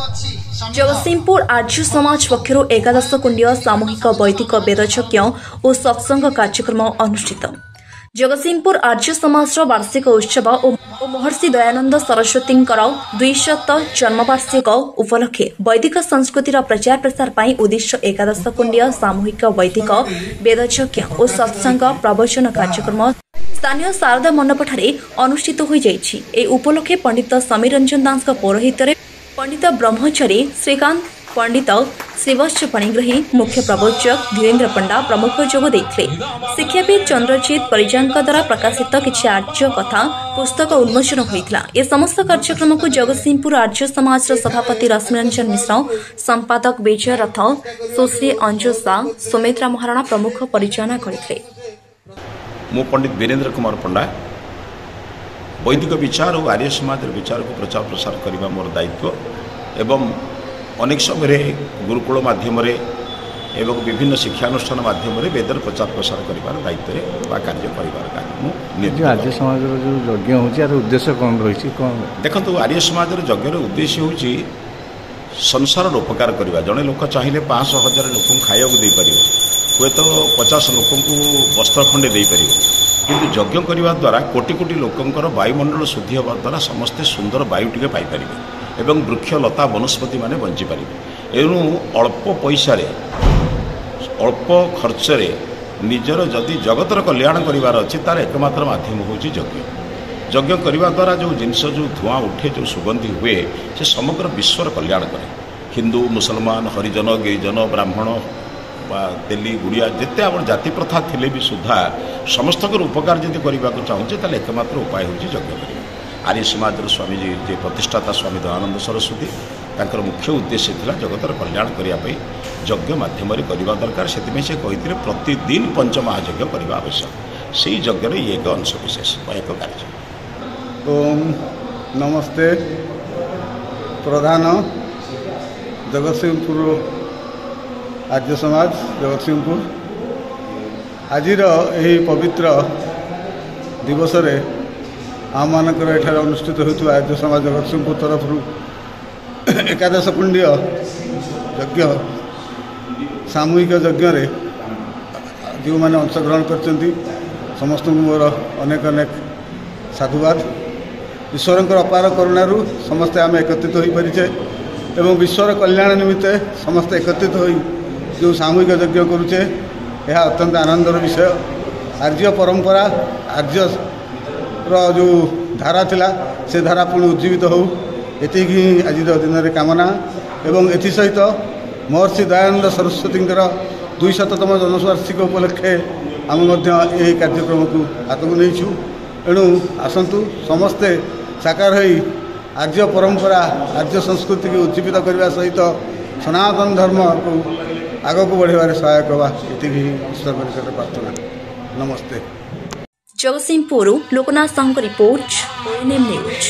जगतसिंहपुर आर्य समाज पक्षर एकादश कुंडीय सामूहिक वैदिक वेदयज्ञ और सत्संग कार्यक्रम अनुष्ठित। जगतसिंहपुर आर्य समाज वार्षिक उत्सव और महर्षि दयानंद सरस्वती 200 जन्मवार्षिक उपलक्षे वैदिक संस्कृतिर प्रचार प्रसार पर उद्देश्य एकादश कुंडीय सामूहिक वैदिक वेदयज्ञ और सत्संग प्रवचन कार्यक्रम स्थानीय शारदा मंडपठारे अनुष्ठित हो जाइछि। ए उपलक्षे पंडित समीर रंजन दास पौरोहित्य पंडित ब्रह्मचारी श्रीकांत पंडित श्रीवत्स पणिग्रही मुख्य प्रवचक धीरेन्द्र पंडा प्रमुख जोग देते। शिक्षाविद चंद्रजीत परिजांक द्वारा प्रकाशित किछि आर्य कथा पुस्तक उन्मोचन होइतिला। ए समस्त कार्यक्रम को जगतसिंहपुर आर्य समाज सभापति रश्मिरंजन मिश्र, संपादक विजय रथ, सुश्री अंजु शाह, सुमित्रा महाराणा प्रमुख परिचालना करथिले। मु पंडित वीरेंद्र कुमार पंडा वैदिक विचार और आर्य समाज विचार को प्रचार प्रसार करने मोर दायित्व एवं अनेक समय गुरुकुल माध्यम एवं विभिन्न शिक्षानुष्ठान माध्यम वेदर प्रचार प्रसार कर दायित्व कार्य कर आर्य समाज जो यज्ञ हो उद्देश्य कौन रही कौन देखो आर्य समाज यज्ञ उद्देश्य हूँ संसार उपकार करवा। जड़े लोक चाहिए 500,000 लोक खाया देपर हुए तो 50 लोक वस्त्र खंडे देपर किंतु यज्ञ करने द्वारा कोटि कोटि लोकंर वायुमंडल शुद्धि होगा द्वारा समस्ते सुंदर वायु टे पाइपर एवं वृक्ष लता वनस्पति माने बंचीपर। एणु अल्प पैसा अल्प खर्च निजर जदि जगतर कल्याण करार अच्छे तार एकमात्र माध्यम हूँ यज्ञ। यज्ञ करने द्वारा जो जिनस जो धुआं उठे जो सुगंधि हुए से समग्र विश्वर कल्याण करे। हिंदू मुसलमान हरिजन गिरिजन ब्राह्मण तेली गुड़िया जिते आप जाति प्रथा थिले भी सुधा समस्त उपकार जब करने को चाहूँचे ताले एकमात्र उपाय हूँ यज्ञ करवा। आर्य समाज स्वामीजी जे प्रतिष्ठाता स्वामी दयानंद सरस्वती तांकर मुख्य उद्देश्य था जगतर कल्याण करने यज्ञ मध्यम करवा दरकार। से कहते प्रतिदिन पंचमहायज्ञ करने आवश्यक। से यज्ञ ये एक अंश विशेष एक कार्य। ओम नमस्ते। प्रधान जगतसिंहपुर आर्य समाज जगतसिंहपुर आज यही पवित्र दिवस आम मानकर एठार अनुष्ठित होता आर्य समाज जगतसिंहपुर तरफ एकादश कुंडीय यज्ञ सामूहिक यज्ञ जो मैंने अंशग्रहण कर समस्त मोर अनेक अनेक साधुवाद। ईश्वर अपार करुणारू समस्ते आम एकत्रित हो पारिचे एवं विश्वर कल्याण निमित्त समस्त एकत्रित हो जो सामूहिक यज्ञ करुचे यह अत्यंत आनंदर विषय। आर्य परंपरा आर्य जो धारा थिला से धारा पुणी उज्जीवित हो एति आज दिन में कामना एवं एथि सहित महर्षि दयानंद सरस्वती 200तम जन्मवार्षिक उपलक्षे आम यही कार्यक्रम को हाथ को नहीं। एणु आसतु समस्ते साकार हो आर्य परंपरा आर्य संस्कृति को उज्जीवित करने सहित सनातन धर्म को आग को बढ़ार सहायक होगा ईश्वर निकट प्रार्थना। नमस्ते। Jagatsinghpur Loknath Sahu report ONM news.